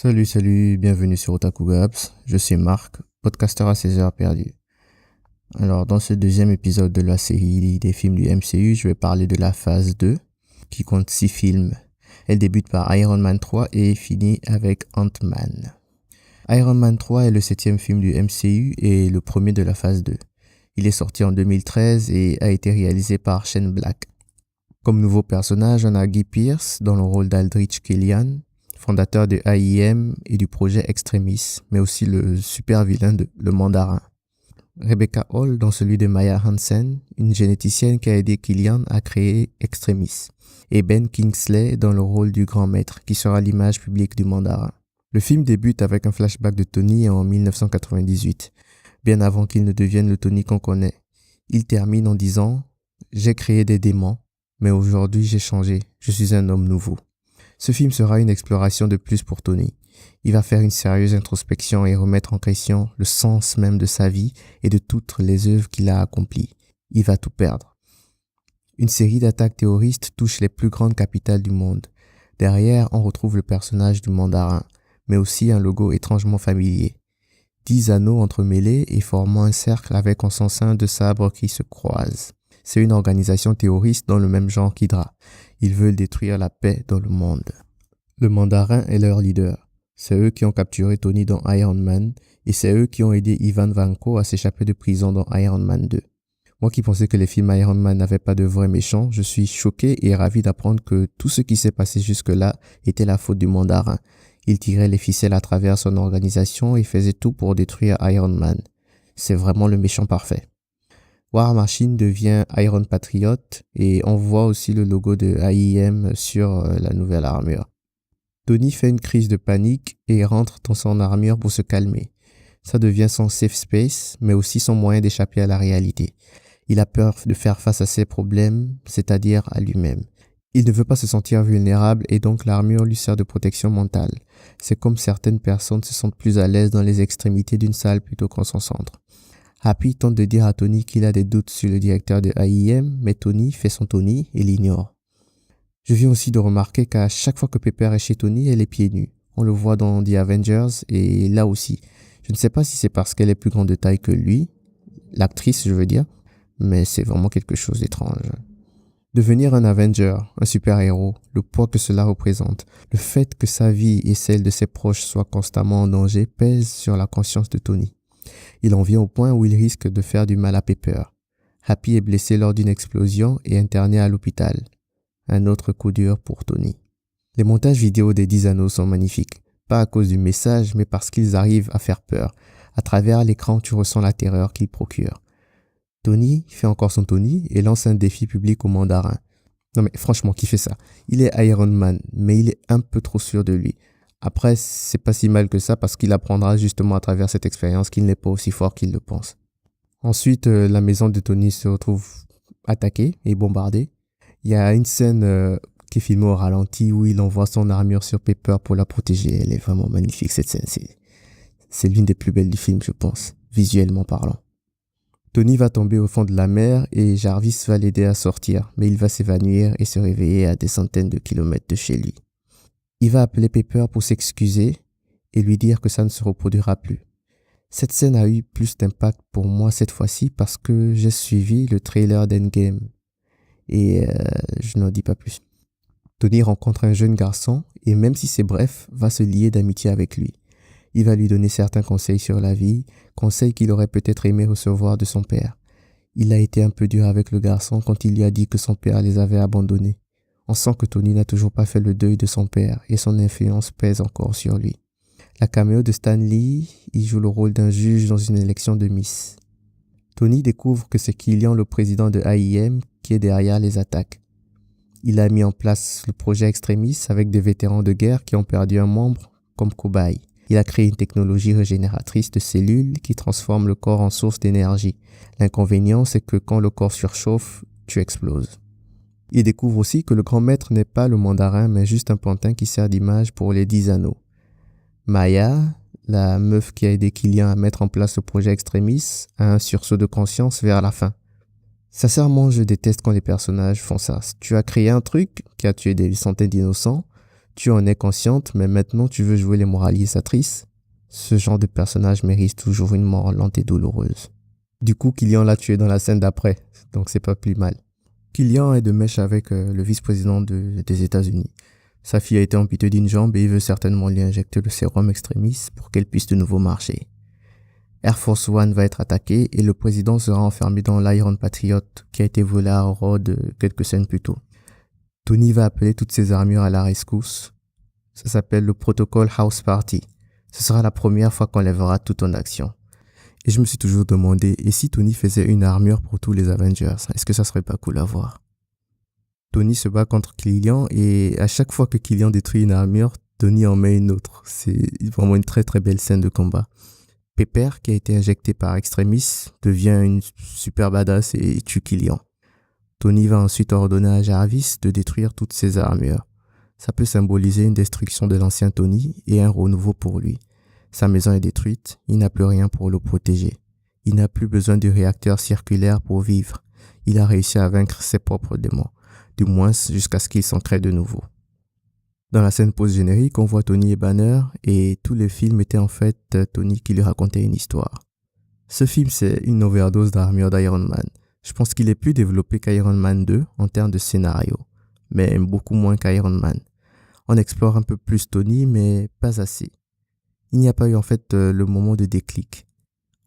Salut, bienvenue sur Otaku Gaps. Je suis Marc, podcasteur à 16 heures perdues. Alors, dans ce deuxième épisode de la série des films du MCU, je vais parler de la phase 2, qui compte 6 films. Elle débute par Iron Man 3 et finit avec Ant-Man. Iron Man 3 est le 7e film du MCU et le premier de la phase 2. Il est sorti en 2013 et a été réalisé par Shane Black. Comme nouveau personnage, on a Guy Pearce dans le rôle d'Aldrich Killian, fondateur de AIM et du projet Extremis, mais aussi le super vilain de Le Mandarin. Rebecca Hall dans celui de Maya Hansen, une généticienne qui a aidé Killian à créer Extremis. Et Ben Kingsley dans le rôle du grand maître, qui sera l'image publique du Mandarin. Le film débute avec un flashback de Tony en 1998, bien avant qu'il ne devienne le Tony qu'on connaît. Il termine en disant « J'ai créé des démons, mais aujourd'hui j'ai changé, je suis un homme nouveau ». Ce film sera une exploration de plus pour Tony. Il va faire une sérieuse introspection et remettre en question le sens même de sa vie et de toutes les œuvres qu'il a accomplies. Il va tout perdre. Une série d'attaques terroristes touche les plus grandes capitales du monde. Derrière, on retrouve le personnage du Mandarin, mais aussi un logo étrangement familier. 10 anneaux entremêlés et formant un cercle avec en son sein 2 sabres qui se croisent. C'est une organisation terroriste dans le même genre qu'Hydra. Ils veulent détruire la paix dans le monde. Le Mandarin est leur leader. C'est eux qui ont capturé Tony dans Iron Man et c'est eux qui ont aidé Ivan Vanko à s'échapper de prison dans Iron Man 2. Moi qui pensais que les films Iron Man n'avaient pas de vrais méchants, je suis choqué et ravi d'apprendre que tout ce qui s'est passé jusque-là était la faute du Mandarin. Il tirait les ficelles à travers son organisation et faisait tout pour détruire Iron Man. C'est vraiment le méchant parfait. War Machine devient Iron Patriot et on voit aussi le logo de AIM sur la nouvelle armure. Tony fait une crise de panique et rentre dans son armure pour se calmer. Ça devient son safe space, mais aussi son moyen d'échapper à la réalité. Il a peur de faire face à ses problèmes, c'est-à-dire à lui-même. Il ne veut pas se sentir vulnérable et donc l'armure lui sert de protection mentale. C'est comme certaines personnes se sentent plus à l'aise dans les extrémités d'une salle plutôt qu'en son centre. Happy tente de dire à Tony qu'il a des doutes sur le directeur de AIM, mais Tony fait son Tony et l'ignore. Je viens aussi de remarquer qu'à chaque fois que Pepper est chez Tony, elle est pieds nus. On le voit dans The Avengers et là aussi. Je ne sais pas si c'est parce qu'elle est plus grande de taille que lui, l'actrice je veux dire, mais c'est vraiment quelque chose d'étrange. Devenir un Avenger, un super-héros, le poids que cela représente, le fait que sa vie et celle de ses proches soient constamment en danger pèse sur la conscience de Tony. Il en vient au point où il risque de faire du mal à Pepper. Happy est blessé lors d'une explosion et interné à l'hôpital. Un autre coup dur pour Tony. Les montages vidéo des 10 anneaux sont magnifiques. Pas à cause du message, mais parce qu'ils arrivent à faire peur. À travers l'écran, tu ressens la terreur qu'ils procurent. Tony fait encore son Tony et lance un défi public au Mandarin. Non mais franchement, qui fait ça? Il est Iron Man, mais il est un peu trop sûr de lui. Après, c'est pas si mal que ça parce qu'il apprendra justement à travers cette expérience qu'il n'est pas aussi fort qu'il le pense. Ensuite, la maison de Tony se retrouve attaquée et bombardée. Il y a une scène qui est filmée au ralenti où il envoie son armure sur Pepper pour la protéger. Elle est vraiment magnifique cette scène. C'est l'une des plus belles du film, je pense, visuellement parlant. Tony va tomber au fond de la mer et Jarvis va l'aider à sortir, mais il va s'évanouir et se réveiller à des centaines de kilomètres de chez lui. Il va appeler Pepper pour s'excuser et lui dire que ça ne se reproduira plus. Cette scène a eu plus d'impact pour moi cette fois-ci parce que j'ai suivi le trailer d'Endgame et je n'en dis pas plus. Tony rencontre un jeune garçon et même si c'est bref, va se lier d'amitié avec lui. Il va lui donner certains conseils sur la vie, conseils qu'il aurait peut-être aimé recevoir de son père. Il a été un peu dur avec le garçon quand il lui a dit que son père les avait abandonnés. On sent que Tony n'a toujours pas fait le deuil de son père et son influence pèse encore sur lui. La caméo de Stan Lee, il joue le rôle d'un juge dans une élection de Miss. Tony découvre que c'est Killian, le président de AIM, qui est derrière les attaques. Il a mis en place le projet Extremis avec des vétérans de guerre qui ont perdu un membre comme cobaye. Il a créé une technologie régénératrice de cellules qui transforme le corps en source d'énergie. L'inconvénient, c'est que quand le corps surchauffe, tu exploses. Il découvre aussi que le grand maître n'est pas le Mandarin, mais juste un pantin qui sert d'image pour les 10 anneaux. Maya, la meuf qui a aidé Killian à mettre en place le projet Extremis, a un sursaut de conscience vers la fin. Sincèrement, je déteste quand les personnages font ça. Tu as créé un truc qui a tué des centaines d'innocents, Tu en es consciente, mais maintenant tu veux jouer les moralisatrices? Ce genre de personnage mérite toujours une mort lente et douloureuse. Du coup, Killian l'a tué dans la scène d'après, donc c'est pas plus mal. Killian est de mèche avec le vice-président des États-Unis. Sa fille a été amputée d'une jambe et il veut certainement lui injecter le sérum extremis pour qu'elle puisse de nouveau marcher. Air Force One va être attaqué et le président sera enfermé dans l'Iron Patriot qui a été volé à Rhodes quelques scènes plus tôt. Tony va appeler toutes ses armures à la rescousse. Ça s'appelle le protocole House Party. Ce sera la première fois qu'on les verra tout en action. Et je me suis toujours demandé, et si Tony faisait une armure pour tous les Avengers, est-ce que ça serait pas cool à voir? Tony se bat contre Killian et à chaque fois que Killian détruit une armure, Tony en met une autre. C'est vraiment une très très belle scène de combat. Pepper, qui a été injecté par Extremis, devient une super badass et tue Killian. Tony va ensuite ordonner à Jarvis de détruire toutes ses armures. Ça peut symboliser une destruction de l'ancien Tony et un renouveau pour lui. Sa maison est détruite, il n'a plus rien pour le protéger. Il n'a plus besoin du réacteur circulaire pour vivre. Il a réussi à vaincre ses propres démons, du moins jusqu'à ce qu'il s'en crée de nouveau. Dans la scène post-générique, on voit Tony et Banner et tout le film était en fait Tony qui lui racontait une histoire. Ce film, c'est une overdose d'armure d'Iron Man. Je pense qu'il est plus développé qu'Iron Man 2 en termes de scénario, mais beaucoup moins qu'Iron Man. On explore un peu plus Tony, mais pas assez. Il n'y a pas eu en fait le moment de déclic.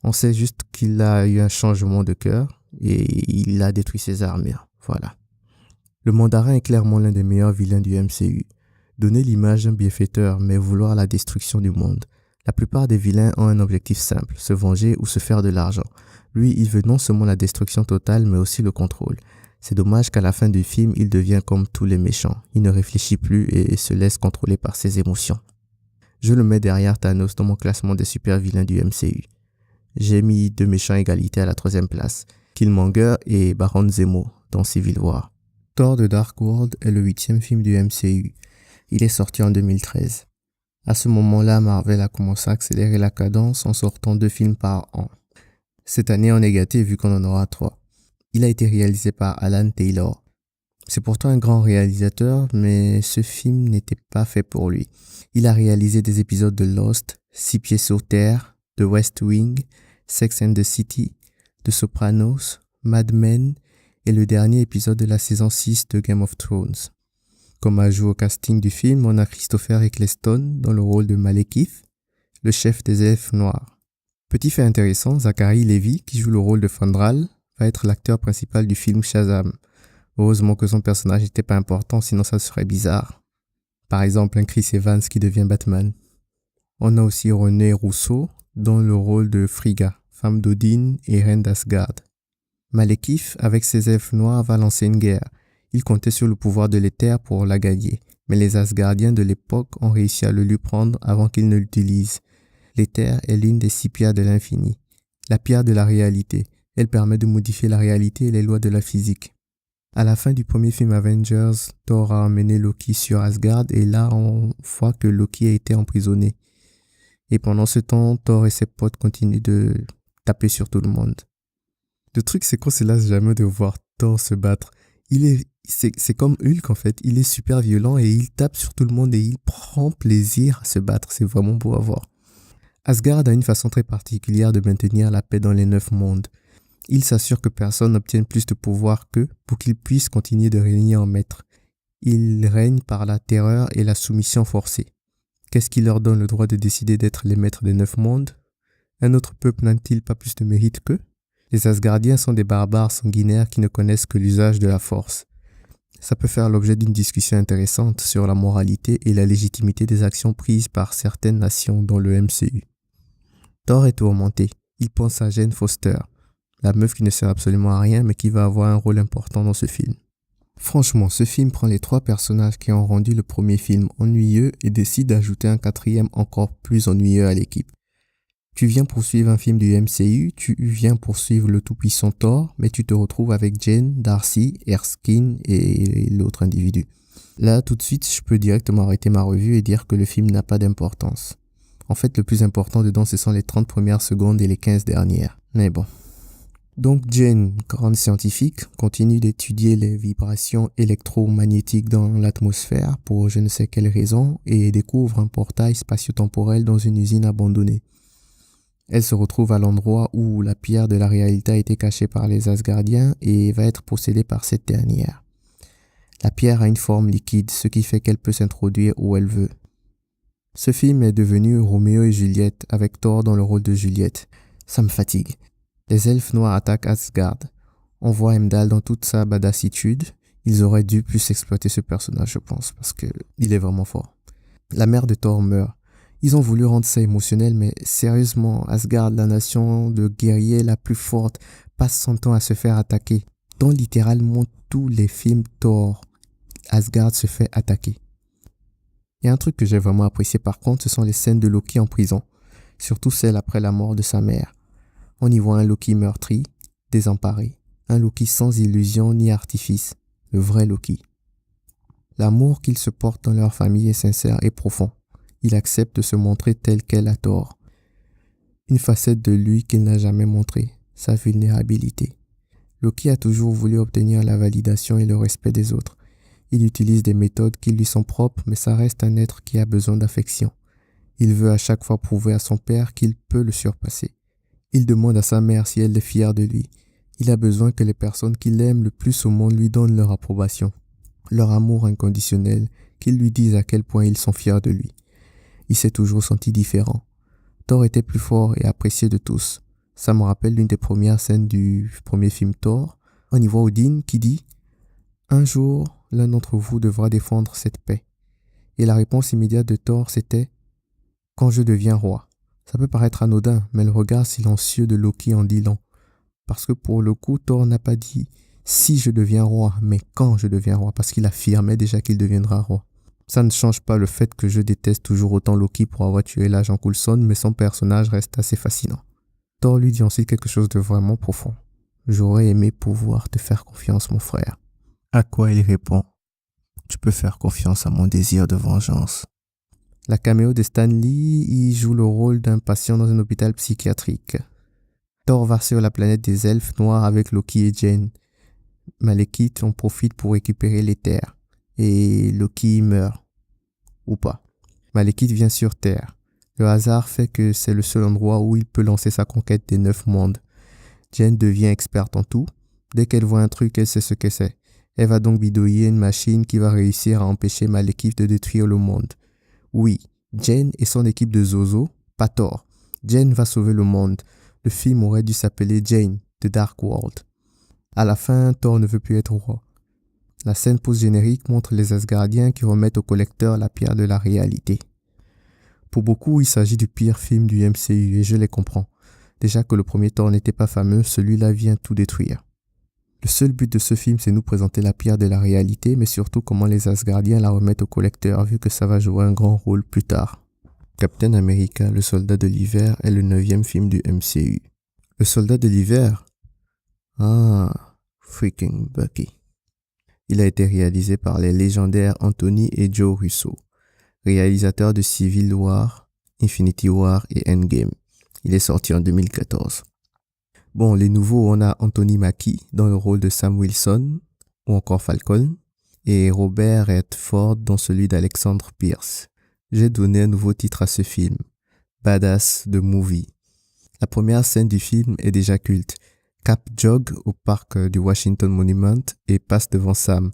On sait juste qu'il a eu un changement de cœur et il a détruit ses armures. Voilà. Le Mandarin est clairement l'un des meilleurs vilains du MCU. Donner l'image d'un bienfaiteur mais vouloir la destruction du monde. La plupart des vilains ont un objectif simple, se venger ou se faire de l'argent. Lui, il veut non seulement la destruction totale mais aussi le contrôle. C'est dommage qu'à la fin du film, il devient comme tous les méchants. Il ne réfléchit plus et se laisse contrôler par ses émotions. Je le mets derrière Thanos dans mon classement des super vilains du MCU. J'ai mis deux méchants à égalité à la 3e place, Killmonger et Baron Zemo dans Civil War. Thor The Dark World est le 8e film du MCU. Il est sorti en 2013. À ce moment-là, Marvel a commencé à accélérer la cadence en sortant 2 films par an. Cette année on est gâté vu qu'on en aura 3. Il a été réalisé par Alan Taylor. C'est pourtant un grand réalisateur, mais ce film n'était pas fait pour lui. Il a réalisé des épisodes de Lost, 6 pieds sur terre, The West Wing, Sex and the City, The Sopranos, Mad Men et le dernier épisode de la saison 6 de Game of Thrones. Comme ajout au casting du film, on a Christopher Eccleston dans le rôle de Malekith, le chef des elfes noirs. Petit fait intéressant, Zachary Levi, qui joue le rôle de Fandral, va être l'acteur principal du film Shazam. Heureusement que son personnage n'était pas important, sinon ça serait bizarre. Par exemple, un Chris Evans qui devient Batman. On a aussi René Rousseau dans le rôle de Frigga, femme d'Odin et reine d'Asgard. Malekith, avec ses elfes noirs, va lancer une guerre. Il comptait sur le pouvoir de l'éther pour la gagner, mais les Asgardiens de l'époque ont réussi à le lui prendre avant qu'il ne l'utilise. L'éther est l'une des 6 pierres de l'infini, la pierre de la réalité. Elle permet de modifier la réalité et les lois de la physique. À la fin du premier film Avengers, Thor a emmené Loki sur Asgard et là on voit que Loki a été emprisonné. Et pendant ce temps, Thor et ses potes continuent de taper sur tout le monde. Le truc c'est qu'on se lasse jamais de voir Thor se battre. C'est comme Hulk en fait, il est super violent et il tape sur tout le monde et il prend plaisir à se battre, c'est vraiment beau à voir. Asgard a une façon très particulière de maintenir la paix dans les 9 mondes. Il s'assure que personne n'obtienne plus de pouvoir qu'eux pour qu'ils puissent continuer de régner en maître. Il règne par la terreur et la soumission forcée. Qu'est-ce qui leur donne le droit de décider d'être les maîtres des 9 mondes? Un autre peuple n'a-t-il pas plus de mérite qu'eux? Les Asgardiens sont des barbares sanguinaires qui ne connaissent que l'usage de la force. Ça peut faire l'objet d'une discussion intéressante sur la moralité et la légitimité des actions prises par certaines nations dans le MCU. Thor est tourmenté. Il pense à Jane Foster, la meuf qui ne sert absolument à rien mais qui va avoir un rôle important dans ce film. Franchement, ce film prend les 3 personnages qui ont rendu le premier film ennuyeux et décide d'ajouter un 4e encore plus ennuyeux à l'équipe. Tu viens poursuivre un film du MCU, tu viens poursuivre le tout-puissant Thor, mais tu te retrouves avec Jane, Darcy, Erskine et l'autre individu. Là, tout de suite, je peux directement arrêter ma revue et dire que le film n'a pas d'importance. En fait, le plus important dedans, ce sont les 30 premières secondes et les 15 dernières. Mais bon. Donc Jane, grande scientifique, continue d'étudier les vibrations électromagnétiques dans l'atmosphère pour je ne sais quelle raison et découvre un portail spatio-temporel dans une usine abandonnée. Elle se retrouve à l'endroit où la pierre de la réalité a été cachée par les Asgardiens et va être possédée par cette dernière. La pierre a une forme liquide, ce qui fait qu'elle peut s'introduire où elle veut. Ce film est devenu Roméo et Juliette, avec Thor dans le rôle de Juliette. Ça me fatigue. Les elfes noirs attaquent Asgard. On voit Heimdall dans toute sa badassitude. Ils auraient dû plus exploiter ce personnage, je pense, parce que il est vraiment fort. La mère de Thor meurt. Ils ont voulu rendre ça émotionnel, mais sérieusement, Asgard, la nation de guerriers la plus forte, passe son temps à se faire attaquer. Dans littéralement tous les films Thor, Asgard se fait attaquer. Et un truc que j'ai vraiment apprécié par contre, ce sont les scènes de Loki en prison, surtout celles après la mort de sa mère. On y voit un Loki meurtri, désemparé, un Loki sans illusion ni artifice, le vrai Loki. L'amour qu'ils se portent dans leur famille est sincère et profond. Il accepte de se montrer tel qu'elle a tort. Une facette de lui qu'il n'a jamais montrée, sa vulnérabilité. Loki a toujours voulu obtenir la validation et le respect des autres. Il utilise des méthodes qui lui sont propres, mais ça reste un être qui a besoin d'affection. Il veut à chaque fois prouver à son père qu'il peut le surpasser. Il demande à sa mère si elle est fière de lui. Il a besoin que les personnes qu'il aime le plus au monde lui donnent leur approbation, leur amour inconditionnel, qu'ils lui disent à quel point ils sont fiers de lui. Il s'est toujours senti différent. Thor était plus fort et apprécié de tous. Ça me rappelle l'une des premières scènes du premier film Thor. On y voit Odin qui dit « Un jour, l'un d'entre vous devra défendre cette paix. » Et la réponse immédiate de Thor c'était « Quand je deviens roi. » Ça peut paraître anodin, mais le regard silencieux de Loki en dit long. Parce que pour le coup, Thor n'a pas dit « si je deviens roi », mais « quand je deviens roi », parce qu'il affirmait déjà qu'il deviendra roi. Ça ne change pas le fait que je déteste toujours autant Loki pour avoir tué l'agent Coulson, mais son personnage reste assez fascinant. Thor lui dit ensuite quelque chose de vraiment profond. « J'aurais aimé pouvoir te faire confiance, mon frère. » À quoi il répond « Tu peux faire confiance à mon désir de vengeance. » La caméo de Stan Lee y joue le rôle d'un patient dans un hôpital psychiatrique. Thor va sur la planète des elfes noirs avec Loki et Jane. Malekith en profite pour récupérer les terres. Et Loki meurt. Ou pas. Malekith vient sur Terre. Le hasard fait que c'est le seul endroit où il peut lancer sa conquête des 9 mondes. Jane devient experte en tout. Dès qu'elle voit un truc, elle sait ce que c'est. Elle va donc bidouiller une machine qui va réussir à empêcher Malekith de détruire le monde. Oui, Jane et son équipe de Zozo, pas Thor. Jane va sauver le monde. Le film aurait dû s'appeler Jane, The Dark World. À la fin, Thor ne veut plus être roi. La scène post-générique montre les Asgardiens qui remettent au collecteur la pierre de la réalité. Pour beaucoup, il s'agit du pire film du MCU et je les comprends. Déjà que le premier Thor n'était pas fameux, celui-là vient tout détruire. Le seul but de ce film, c'est nous présenter la pierre de la réalité, mais surtout comment les Asgardiens la remettent au collecteur, vu que ça va jouer un grand rôle plus tard. Captain America, le soldat de l'hiver, est le 9e film du MCU. Le soldat de l'hiver? Ah, freaking Bucky. Il a été réalisé par les légendaires Anthony et Joe Russo, réalisateurs de Civil War, Infinity War et Endgame. Il est sorti en 2014. Bon, les nouveaux, on a Anthony Mackie dans le rôle de Sam Wilson ou encore Falcon et Robert Redford dans celui d'Alexandre Pierce. J'ai donné un nouveau titre à ce film, Badass the Movie. La première scène du film est déjà culte. Cap jogue au parc du Washington Monument et passe devant Sam.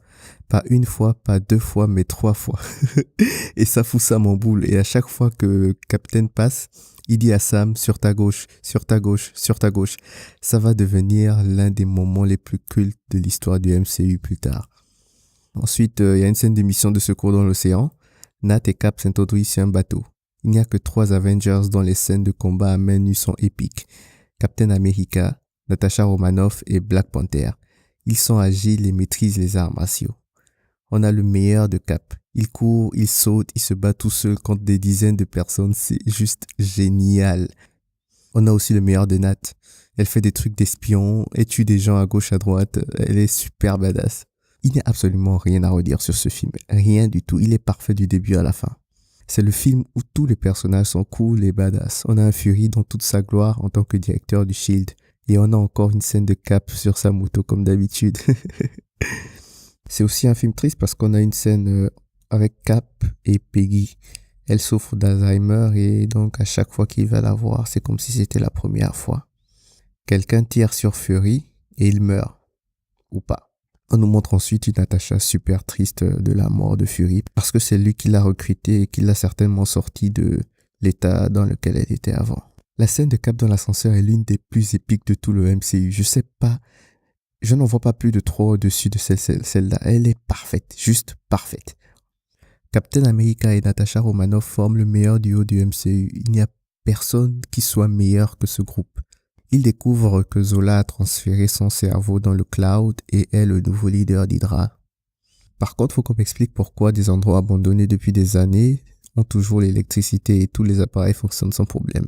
Pas une fois, pas 2 fois, mais 3 fois. Et ça fout Sam en boule. Et à chaque fois que Captain passe, il dit à Sam, sur ta gauche, sur ta gauche, sur ta gauche. Ça va devenir l'un des moments les plus cultes de l'histoire du MCU plus tard. Ensuite, il y a une scène de mission de secours dans l'océan. Nat et Cap s'introduisent sur un bateau. Il n'y a que 3 Avengers dont les scènes de combat à main nue sont épiques. Captain America, Natasha Romanoff et Black Panther. Ils sont agiles et maîtrisent les arts martiaux. On a le meilleur de Cap. Il court, il saute, il se bat tout seul contre des dizaines de personnes. C'est juste génial. On a aussi le meilleur de Nat. Elle fait des trucs d'espion, elle tue des gens à gauche, à droite. Elle est super badass. Il n'y a absolument rien à redire sur ce film. Rien du tout. Il est parfait du début à la fin. C'est le film où tous les personnages sont cool et badass. On a un Fury dans toute sa gloire en tant que directeur du SHIELD. Et on a encore une scène de Cap sur sa moto comme d'habitude. C'est aussi un film triste parce qu'on a une scène avec Cap et Peggy. Elle souffre d'Alzheimer et donc à chaque fois qu'il va la voir, c'est comme si c'était la première fois. Quelqu'un tire sur Fury et il meurt. Ou pas. On nous montre ensuite une Natasha super triste de la mort de Fury parce que c'est lui qui l'a recrutée et qui l'a certainement sortie de l'état dans lequel elle était avant. La scène de Cap dans l'ascenseur est l'une des plus épiques de tout le MCU. Je sais pas, je n'en vois pas plus de 3 au-dessus de celle-là. Elle est parfaite, juste parfaite. Captain America et Natasha Romanoff forment le meilleur duo du MCU. Il n'y a personne qui soit meilleur que ce groupe. Ils découvrent que Zola a transféré son cerveau dans le cloud et est le nouveau leader d'Hydra. Par contre, faut qu'on m'explique pourquoi des endroits abandonnés depuis des années ont toujours l'électricité et tous les appareils fonctionnent sans problème.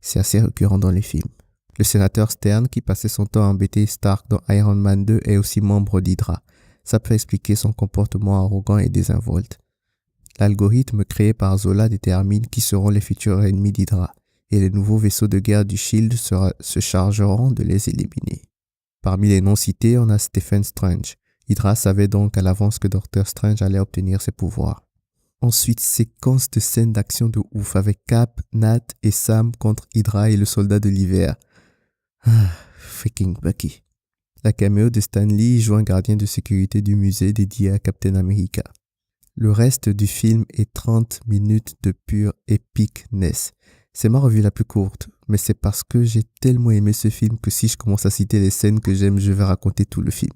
C'est assez récurrent dans les films. Le sénateur Stern, qui passait son temps à embêter Stark dans Iron Man 2, est aussi membre d'Hydra. Ça peut expliquer son comportement arrogant et désinvolte. L'algorithme créé par Zola détermine qui seront les futurs ennemis d'Hydra, et les nouveaux vaisseaux de guerre du SHIELD se chargeront de les éliminer. Parmi les noms cités, on a Stephen Strange. Hydra savait donc à l'avance que Doctor Strange allait obtenir ses pouvoirs. Ensuite, séquence de scènes d'action de ouf avec Cap, Nat et Sam contre Hydra et le soldat de l'hiver. Freaking Bucky. La caméo de Stan Lee joue un gardien de sécurité du musée dédié à Captain America. Le reste du film est 30 minutes de pure epicness. C'est ma revue la plus courte, mais c'est parce que j'ai tellement aimé ce film que si je commence à citer les scènes que j'aime, je vais raconter tout le film.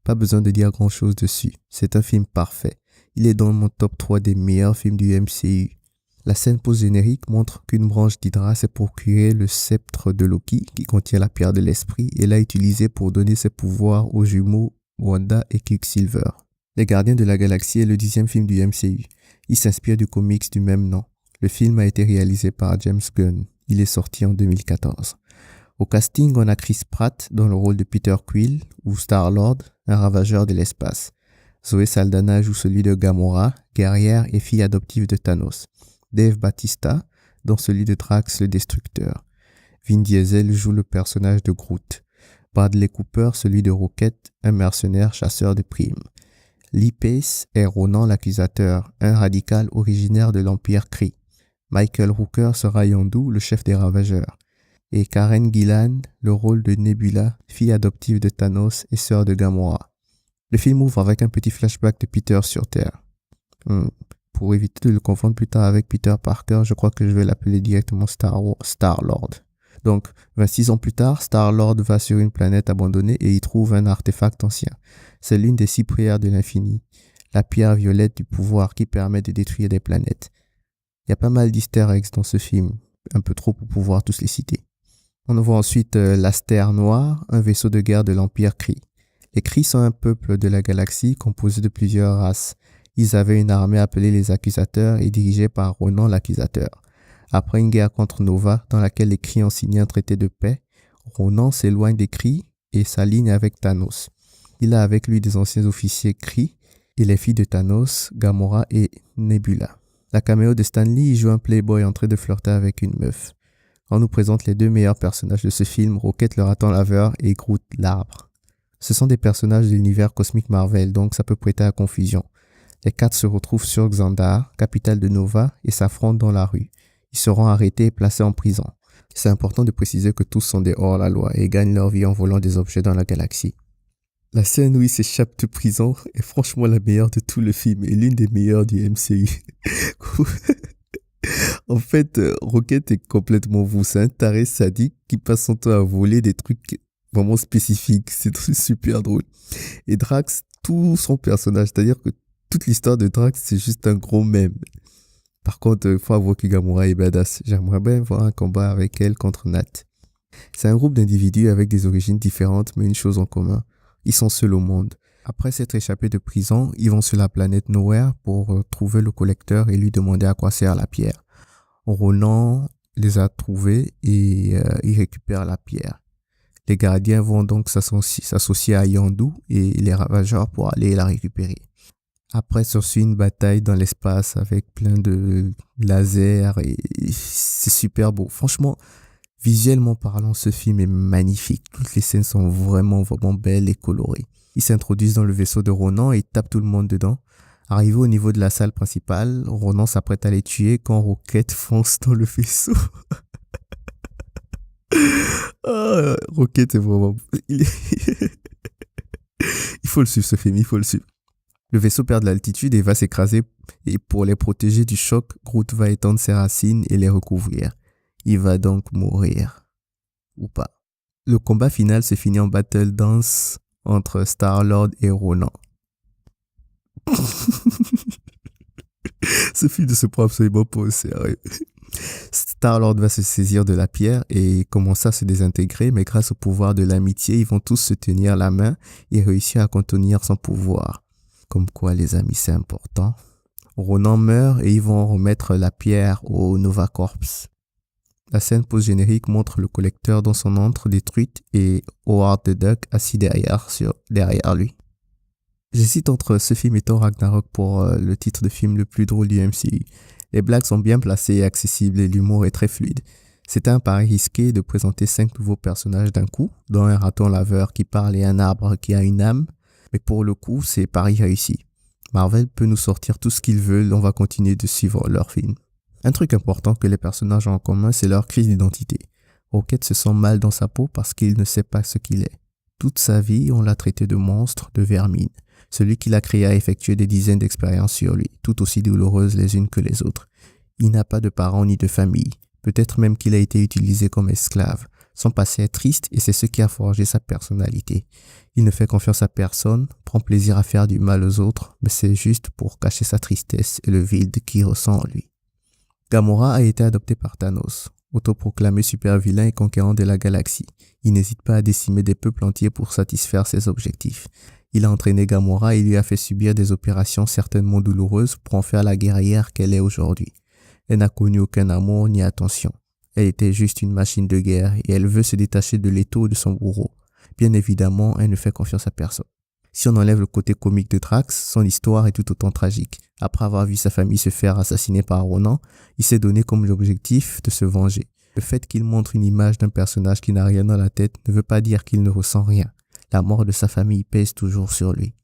Pas besoin de dire grand chose dessus. C'est un film parfait. Il est dans mon top 3 des meilleurs films du MCU. La scène post-générique montre qu'une branche d'Hydra s'est procuré le sceptre de Loki qui contient la pierre de l'esprit et l'a utilisé pour donner ses pouvoirs aux jumeaux Wanda et Quicksilver. Les Gardiens de la Galaxie est le 10e film du MCU. Il s'inspire du comics du même nom. Le film a été réalisé par James Gunn. Il est sorti en 2014. Au casting, on a Chris Pratt dans le rôle de Peter Quill ou Star-Lord, un ravageur de l'espace. Zoé Saldana joue celui de Gamora, guerrière et fille adoptive de Thanos. Dave Bautista dans celui de Drax le Destructeur. Vin Diesel joue le personnage de Groot. Bradley Cooper celui de Rocket, un mercenaire chasseur de primes. Lee Pace est Ronan l'accusateur, un radical originaire de l'Empire Kree. Michael Rooker sera Yondu, le chef des ravageurs. Et Karen Gillan, le rôle de Nebula, fille adoptive de Thanos et sœur de Gamora. Le film ouvre avec un petit flashback de Peter sur Terre. Pour éviter de le confondre plus tard avec Peter Parker, je crois que je vais l'appeler directement Star-Lord. Donc, 26 ans plus tard, Star-Lord va sur une planète abandonnée et y trouve un artefact ancien. C'est l'une des 6 prières de l'infini, la pierre violette du pouvoir qui permet de détruire des planètes. Il y a pas mal d'easter eggs dans ce film, un peu trop pour pouvoir tous les citer. On voit ensuite l'Astère Noire, un vaisseau de guerre de l'Empire Kree. Les Kree sont un peuple de la galaxie composé de plusieurs races. Ils avaient une armée appelée les Accusateurs et dirigée par Ronan l'Accusateur. Après une guerre contre Nova, dans laquelle les Kree ont signé un traité de paix, Ronan s'éloigne des Kree et s'aligne avec Thanos. Il a avec lui des anciens officiers Kree et les filles de Thanos, Gamora et Nebula. La caméo de Stan Lee joue un playboy en train de flirter avec une meuf. On nous présente les 2 meilleurs personnages de ce film, Rocket le raton laveur et Groot l'arbre. Ce sont des personnages de l'univers cosmique Marvel, donc ça peut prêter à confusion. Les 4 se retrouvent sur Xandar, capitale de Nova, et s'affrontent dans la rue. Ils seront arrêtés et placés en prison. C'est important de préciser que tous sont des hors-la-loi et gagnent leur vie en volant des objets dans la galaxie. La scène où ils s'échappent de prison est franchement la meilleure de tout le film et l'une des meilleures du MCU. En fait, Rocket est complètement fou. C'est un taré sadique qui passe son temps à voler des trucs vraiment spécifiques. C'est super drôle. Et Drax, tout son personnage, c'est-à-dire que toute l'histoire de Drax, c'est juste un gros mème. Par contre, il faut avouer que Gamora est badass. J'aimerais bien voir un combat avec elle contre Nat. C'est un groupe d'individus avec des origines différentes, mais une chose en commun. Ils sont seuls au monde. Après s'être échappés de prison, ils vont sur la planète Nowhere pour trouver le collecteur et lui demander à quoi sert la pierre. Ronan les a trouvés et il récupère la pierre. Les gardiens vont donc s'associer à Yondu et les ravageurs pour aller la récupérer. Après, s'ensuit une bataille dans l'espace avec plein de lasers et c'est super beau. Franchement, Visuellement parlant, ce film est magnifique. Toutes les scènes sont vraiment belles et colorées. Ils s'introduisent dans le vaisseau de Ronan et tapent tout le monde dedans. Arrivé au niveau de la salle principale, Ronan s'apprête à les tuer quand Rocket fonce dans le vaisseau. Rocket est vraiment... Il faut le suivre ce film, il faut le suivre. Le vaisseau perd de l'altitude et va s'écraser. Et pour les protéger du choc, Groot va étendre ses racines et les recouvrir. Il va donc mourir. Ou pas. Le combat final se finit en battle dance entre Star-Lord et Ronan. Ce film ne se prend absolument pas au sérieux. Star-Lord va se saisir de la pierre et commencer à se désintégrer, mais grâce au pouvoir de l'amitié, ils vont tous se tenir la main et réussir à contenir son pouvoir. Comme quoi, les amis, c'est important. Ronan meurt et ils vont remettre la pierre au Nova Corps. La scène post-générique montre le collecteur dans son antre détruite et Howard the Duck assis derrière lui. J'hésite entre ce film et Thor Ragnarok pour le titre de film le plus drôle du MCU. Les blagues sont bien placées et accessibles et l'humour est très fluide. C'était un pari risqué de présenter 5 nouveaux personnages d'un coup, dont un raton laveur qui parle et un arbre qui a une âme, mais pour le coup, c'est pari réussi. Marvel peut nous sortir tout ce qu'ils veulent, on va continuer de suivre leurs films. Un truc important que les personnages ont en commun, c'est leur crise d'identité. Rocket se sent mal dans sa peau parce qu'il ne sait pas ce qu'il est. Toute sa vie, on l'a traité de monstre, de vermine. Celui qui l'a créé a effectué des dizaines d'expériences sur lui, tout aussi douloureuses les unes que les autres. Il n'a pas de parents ni de famille. Peut-être même qu'il a été utilisé comme esclave. Son passé est triste et c'est ce qui a forgé sa personnalité. Il ne fait confiance à personne, prend plaisir à faire du mal aux autres, mais c'est juste pour cacher sa tristesse et le vide qu'il ressent en lui. Gamora a été adopté par Thanos, autoproclamé super vilain et conquérant de la galaxie. Il n'hésite pas à décimer des peuples entiers pour satisfaire ses objectifs. Il a entraîné Gamora et lui a fait subir des opérations certainement douloureuses pour en faire la guerrière qu'elle est aujourd'hui. Elle n'a connu aucun amour ni attention. Elle était juste une machine de guerre et elle veut se détacher de l'étau de son bourreau. Bien évidemment, elle ne fait confiance à personne. Si on enlève le côté comique de Drax, son histoire est tout autant tragique. Après avoir vu sa famille se faire assassiner par Ronan, il s'est donné comme objectif de se venger. Le fait qu'il montre une image d'un personnage qui n'a rien dans la tête ne veut pas dire qu'il ne ressent rien. La mort de sa famille pèse toujours sur lui.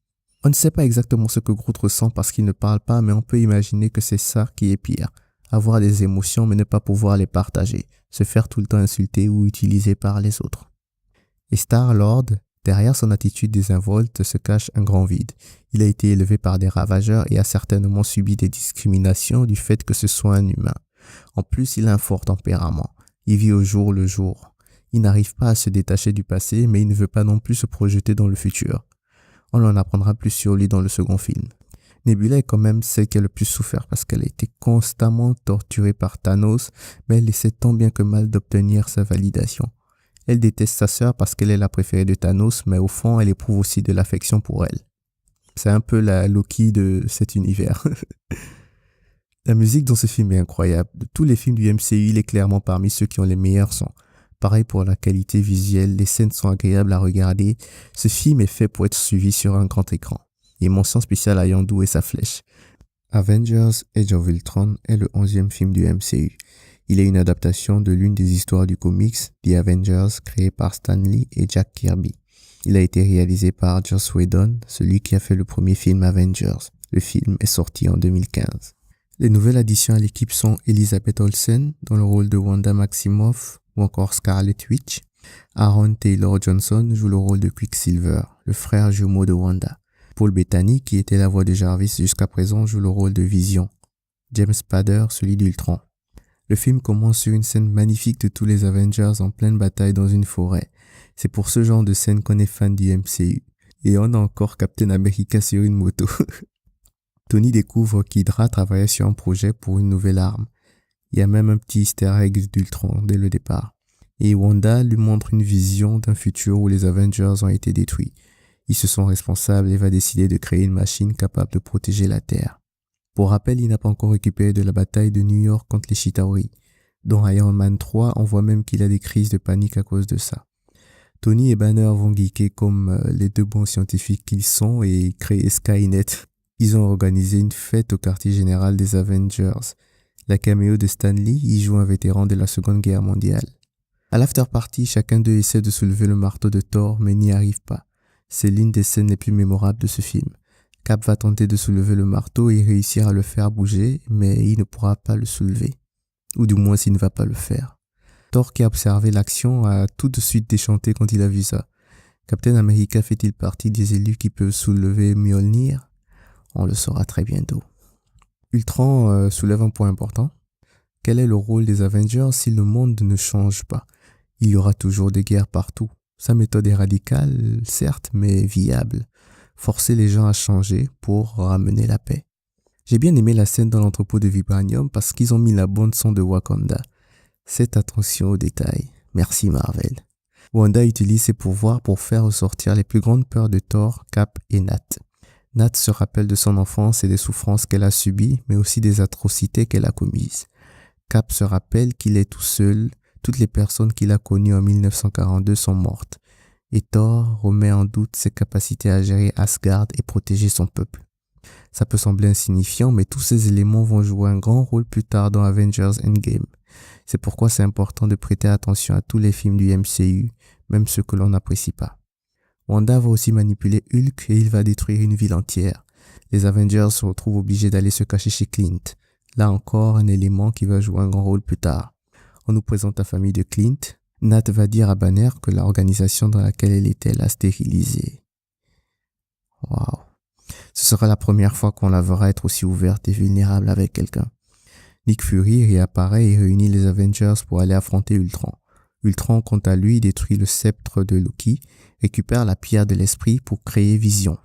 On ne sait pas exactement ce que Groot ressent parce qu'il ne parle pas, mais on peut imaginer que c'est ça qui est pire. Avoir des émotions mais ne pas pouvoir les partager. Se faire tout le temps insulter ou utiliser par les autres. Et Star-Lord, derrière son attitude désinvolte se cache un grand vide. Il a été élevé par des ravageurs et a certainement subi des discriminations du fait que ce soit un humain. En plus, il a un fort tempérament. Il vit au jour le jour. Il n'arrive pas à se détacher du passé, mais il ne veut pas non plus se projeter dans le futur. On en apprendra plus sur lui dans le second film. Nebula est quand même celle qui a le plus souffert parce qu'elle a été constamment torturée par Thanos, mais elle essaie tant bien que mal d'obtenir sa validation. Elle déteste sa sœur parce qu'elle est la préférée de Thanos, mais au fond, elle éprouve aussi de l'affection pour elle. C'est un peu la Loki de cet univers. La musique dans ce film est incroyable. De tous les films du MCU, il est clairement parmi ceux qui ont les meilleurs sons. Pareil pour la qualité visuelle, les scènes sont agréables à regarder. Ce film est fait pour être suivi sur un grand écran. Et mention spéciale à Yondu et sa flèche. Avengers Age of Ultron est le 11e film du MCU. Il est une adaptation de l'une des histoires du comics The Avengers créé par Stan Lee et Jack Kirby. Il a été réalisé par Joss Whedon, celui qui a fait le premier film Avengers. Le film est sorti en 2015. Les nouvelles additions à l'équipe sont Elizabeth Olsen dans le rôle de Wanda Maximoff ou encore Scarlet Witch. Aaron Taylor Johnson joue le rôle de Quicksilver, le frère jumeau de Wanda. Paul Bettany, qui était la voix de Jarvis jusqu'à présent, joue le rôle de Vision. James Spader, celui d'Ultron. Le film commence sur une scène magnifique de tous les Avengers en pleine bataille dans une forêt. C'est pour ce genre de scène qu'on est fan du MCU. Et on a encore Captain America sur une moto. Tony découvre qu'Hydra travaillait sur un projet pour une nouvelle arme. Il y a même un petit easter egg d'Ultron dès le départ. Et Wanda lui montre une vision d'un futur où les Avengers ont été détruits. Ils se sont responsables et va décider de créer une machine capable de protéger la Terre. Pour rappel, il n'a pas encore récupéré de la bataille de New York contre les Chitauri. Dans Iron Man 3, on voit même qu'il a des crises de panique à cause de ça. Tony et Banner vont geeker comme les deux bons scientifiques qu'ils sont et créer Skynet. Ils ont organisé une fête au quartier général des Avengers. La caméo de Stan Lee y joue un vétéran de la Seconde Guerre mondiale. À l'after-party, chacun d'eux essaie de soulever le marteau de Thor, mais n'y arrive pas. C'est l'une des scènes les plus mémorables de ce film. Cap va tenter de soulever le marteau et réussir à le faire bouger, mais il ne pourra pas le soulever. Ou du moins, il ne va pas le faire. Thor, qui a observé l'action, a tout de suite déchanté quand il a vu ça. Captain America fait-il partie des élus qui peuvent soulever Mjolnir? On le saura très bientôt. Ultron soulève un point important. Quel est le rôle des Avengers si le monde ne change pas? Il y aura toujours des guerres partout. Sa méthode est radicale, certes, mais viable. Forcer les gens à changer pour ramener la paix. J'ai bien aimé la scène dans l'entrepôt de Vibranium parce qu'ils ont mis la bande son de Wakanda. Cette attention aux détails. Merci Marvel. Wanda utilise ses pouvoirs pour faire ressortir les plus grandes peurs de Thor, Cap et Nat. Nat se rappelle de son enfance et des souffrances qu'elle a subies, mais aussi des atrocités qu'elle a commises. Cap se rappelle qu'il est tout seul, toutes les personnes qu'il a connues en 1942 sont mortes. Et Thor remet en doute ses capacités à gérer Asgard et protéger son peuple. Ça peut sembler insignifiant, mais tous ces éléments vont jouer un grand rôle plus tard dans Avengers Endgame. C'est pourquoi c'est important de prêter attention à tous les films du MCU, même ceux que l'on n'apprécie pas. Wanda va aussi manipuler Hulk et il va détruire une ville entière. Les Avengers se retrouvent obligés d'aller se cacher chez Clint. Là encore, un élément qui va jouer un grand rôle plus tard. On nous présente la famille de Clint. Nat va dire à Banner que l'organisation dans laquelle elle était l'a stérilisée. Waouh. Ce sera la première fois qu'on la verra être aussi ouverte et vulnérable avec quelqu'un. Nick Fury réapparaît et réunit les Avengers pour aller affronter Ultron. Ultron, quant à lui, détruit le sceptre de Loki, récupère la pierre de l'esprit pour créer Vision.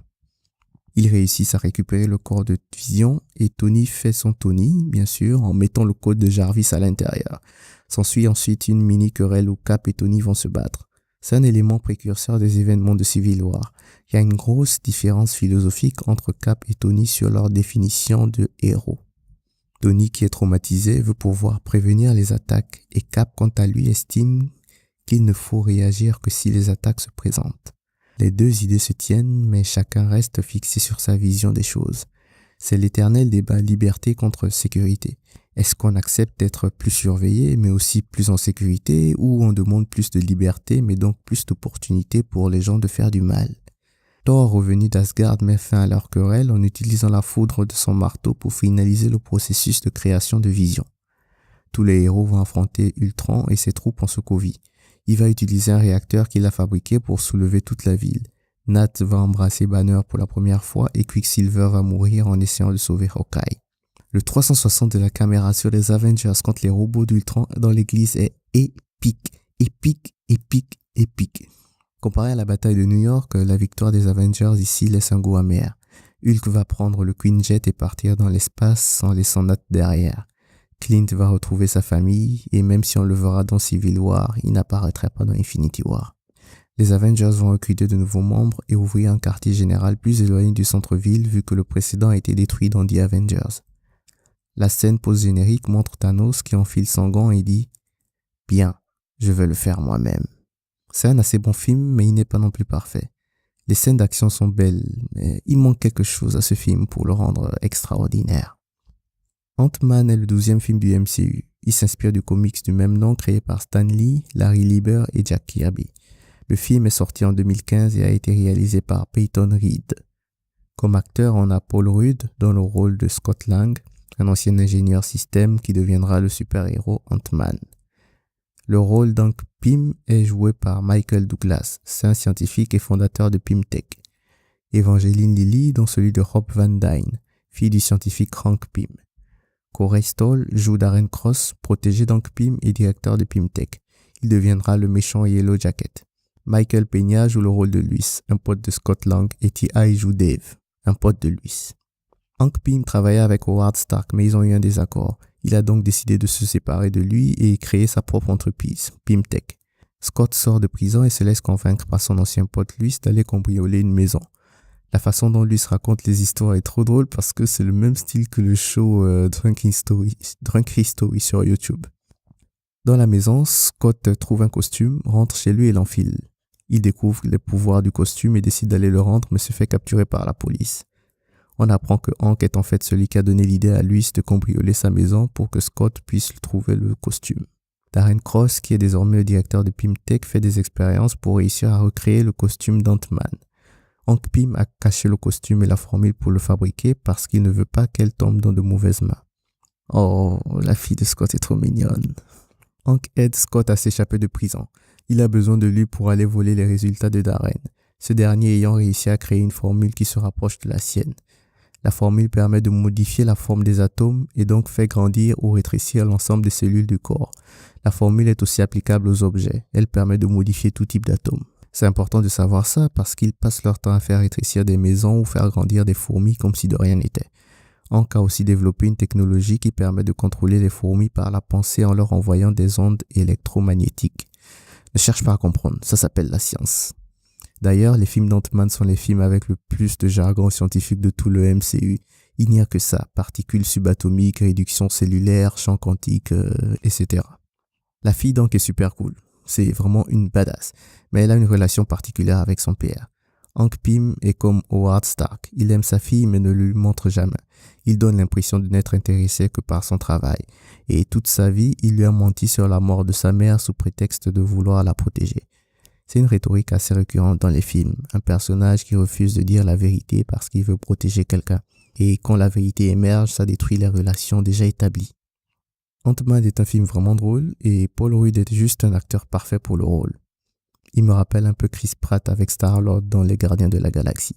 Ils réussissent à récupérer le corps de Vision et Tony fait son Tony, bien sûr, en mettant le code de Jarvis à l'intérieur. S'ensuit ensuite une mini-querelle où Cap et Tony vont se battre. C'est un élément précurseur des événements de Civil War. Il y a une grosse différence philosophique entre Cap et Tony sur leur définition de héros. Tony, qui est traumatisé, veut pouvoir prévenir les attaques et Cap, quant à lui, estime qu'il ne faut réagir que si les attaques se présentent. Les deux idées se tiennent, mais chacun reste fixé sur sa vision des choses. C'est l'éternel débat liberté contre sécurité. Est-ce qu'on accepte d'être plus surveillé, mais aussi plus en sécurité, ou on demande plus de liberté, mais donc plus d'opportunités pour les gens de faire du mal? Thor, revenu d'Asgard, met fin à leur querelle en utilisant la foudre de son marteau pour finaliser le processus de création de Vision. Tous les héros vont affronter Ultron et ses troupes en Sokovie. Il va utiliser un réacteur qu'il a fabriqué pour soulever toute la ville. Nat va embrasser Banner pour la première fois et Quicksilver va mourir en essayant de sauver Hawkeye. Le 360 de la caméra sur les Avengers contre les robots d'Ultron dans l'église est épique, épique, épique, épique. Comparé à la bataille de New York, la victoire des Avengers ici laisse un goût amer. Hulk va prendre le Queen Jet et partir dans l'espace en laissant Nat derrière. Clint va retrouver sa famille et même si on le verra dans Civil War, il n'apparaîtra pas dans Infinity War. Les Avengers vont recruter de nouveaux membres et ouvrir un quartier général plus éloigné du centre-ville vu que le précédent a été détruit dans The Avengers. La scène post-générique montre Thanos qui enfile son gant et dit « Bien, je vais le faire moi-même ». C'est un assez bon film, mais il n'est pas non plus parfait. Les scènes d'action sont belles, mais il manque quelque chose à ce film pour le rendre extraordinaire. Ant-Man est le 12e film du MCU. Il s'inspire du comics du même nom créé par Stan Lee, Larry Lieber et Jack Kirby. Le film est sorti en 2015 et a été réalisé par Peyton Reed. Comme acteur, on a Paul Rudd dans le rôle de Scott Lang, un ancien ingénieur système qui deviendra le super-héros Ant-Man. Le rôle d'Hank Pym est joué par Michael Douglas, c'est un scientifique et fondateur de Pymtech. Evangeline Lilly dans celui de Rob Van Dyne, fille du scientifique Hank Pym. Corey Stoll joue Darren Cross, protégé d'Hank Pym et directeur de Pymtech. Il deviendra le méchant Yellow Jacket. Michael Peña joue le rôle de Luis, un pote de Scott Lang, et T.I. joue Dave, un pote de Luis. Hank Pym travaillait avec Howard Stark, mais ils ont eu un désaccord. Il a donc décidé de se séparer de lui et créer sa propre entreprise, Pymtech. Scott sort de prison et se laisse convaincre par son ancien pote Luis d'aller cambrioler une maison. La façon dont Luis raconte les histoires est trop drôle parce que c'est le même style que le show Drunk History sur YouTube. Dans la maison, Scott trouve un costume, rentre chez lui et l'enfile. Il découvre les pouvoirs du costume et décide d'aller le rendre mais se fait capturer par la police. On apprend que Hank est en fait celui qui a donné l'idée à Luis de cambrioler sa maison pour que Scott puisse trouver le costume. Darren Cross, qui est désormais le directeur de Pym Tech, fait des expériences pour réussir à recréer le costume d'Ant-Man. Hank Pym a caché le costume et la formule pour le fabriquer parce qu'il ne veut pas qu'elle tombe dans de mauvaises mains. Oh, la fille de Scott est trop mignonne. Hank aide Scott à s'échapper de prison. Il a besoin de lui pour aller voler les résultats de Darren, ce dernier ayant réussi à créer une formule qui se rapproche de la sienne. La formule permet de modifier la forme des atomes et donc fait grandir ou rétrécir l'ensemble des cellules du corps. La formule est aussi applicable aux objets. Elle permet de modifier tout type d'atomes. C'est important de savoir ça parce qu'ils passent leur temps à faire rétrécir des maisons ou faire grandir des fourmis comme si de rien n'était. Hank a aussi développé une technologie qui permet de contrôler les fourmis par la pensée en leur envoyant des ondes électromagnétiques. Ne cherche pas à comprendre, ça s'appelle la science. D'ailleurs, les films d'Ant-Man sont les films avec le plus de jargon scientifique de tout le MCU. Il n'y a que ça, particules subatomiques, réduction cellulaire, champ quantique, etc. La fille donc est super cool, c'est vraiment une badass, mais elle a une relation particulière avec son père. Hank Pym est comme Howard Stark, il aime sa fille mais ne lui montre jamais. Il donne l'impression de n'être intéressé que par son travail, et toute sa vie, il lui a menti sur la mort de sa mère sous prétexte de vouloir la protéger. C'est une rhétorique assez récurrente dans les films, un personnage qui refuse de dire la vérité parce qu'il veut protéger quelqu'un. Et quand la vérité émerge, ça détruit les relations déjà établies. Ant-Man est un film vraiment drôle et Paul Rudd est juste un acteur parfait pour le rôle. Il me rappelle un peu Chris Pratt avec Star-Lord dans Les Gardiens de la Galaxie.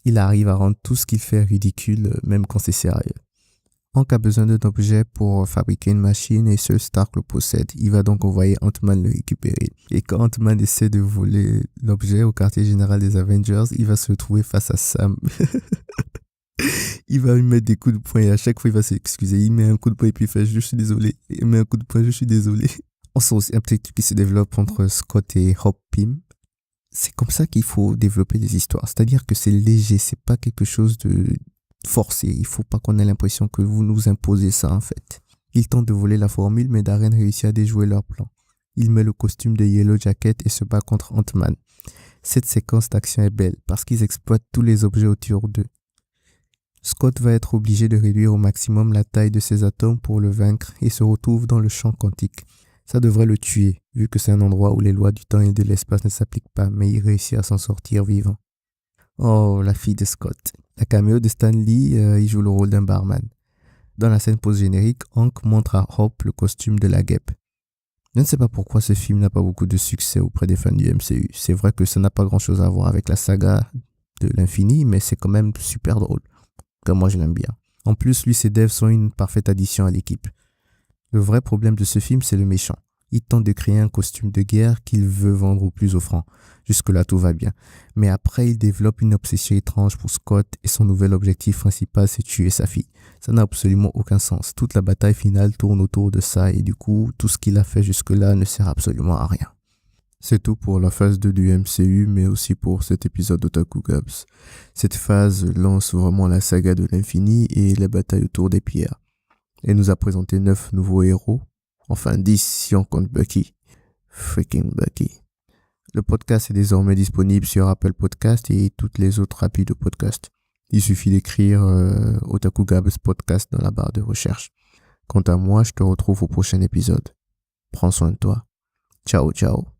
Il arrive à rendre tout ce qu'il fait ridicule, même quand c'est sérieux. Hank a besoin d'un objet pour fabriquer une machine et seul Stark le possède. Il va donc envoyer Ant-Man le récupérer. Et quand Ant-Man essaie de voler l'objet au quartier général des Avengers, il va se retrouver face à Sam. Il va lui mettre des coups de poing et à chaque fois il va s'excuser. Il met un coup de poing et puis il fait je suis désolé. Il met un coup de poing, je suis désolé. On sent aussi un petit truc qui se développe entre Scott et Hank Pym. C'est comme ça qu'il faut développer des histoires. C'est-à-dire que c'est léger, c'est pas quelque chose de forcé. Il faut pas qu'on ait l'impression que vous nous imposez ça en fait. Ils tentent de voler la formule mais Darren réussit à déjouer leur plan. Il met le costume de Yellow Jacket et se bat contre Ant-Man. Cette séquence d'action est belle parce qu'ils exploitent tous les objets autour d'eux. Scott va être obligé de réduire au maximum la taille de ses atomes pour le vaincre et se retrouve dans le champ quantique. Ça devrait le tuer, vu que c'est un endroit où les lois du temps et de l'espace ne s'appliquent pas, mais il réussit à s'en sortir vivant. Oh, la fille de Scott. La caméo de Stan Lee, il joue le rôle d'un barman. Dans la scène post-générique, Hank montre à Hope le costume de la guêpe. Je ne sais pas pourquoi ce film n'a pas beaucoup de succès auprès des fans du MCU. C'est vrai que ça n'a pas grand-chose à voir avec la saga de l'infini, mais c'est quand même super drôle. Comme moi je l'aime bien. En plus, lui et Dave sont une parfaite addition à l'équipe. Le vrai problème de ce film, c'est le méchant. Il tente de créer un costume de guerre qu'il veut vendre au plus offrant. Jusque-là, tout va bien. Mais après, il développe une obsession étrange pour Scott et son nouvel objectif principal, c'est tuer sa fille. Ça n'a absolument aucun sens. Toute la bataille finale tourne autour de ça et du coup, tout ce qu'il a fait jusque-là ne sert absolument à rien. C'est tout pour la phase 2 du MCU, mais aussi pour cet épisode d'Otaku Gabs. Cette phase lance vraiment la saga de l'infini et la bataille autour des pierres. Elle nous a présenté 9 nouveaux héros, enfin 10 si on compte Bucky. Freaking Bucky. Le podcast est désormais disponible sur Apple Podcast et toutes les autres applis de podcast. Il suffit d'écrire Otaku Gabs Podcast dans la barre de recherche. Quant à moi, je te retrouve au prochain épisode. Prends soin de toi. Ciao, ciao.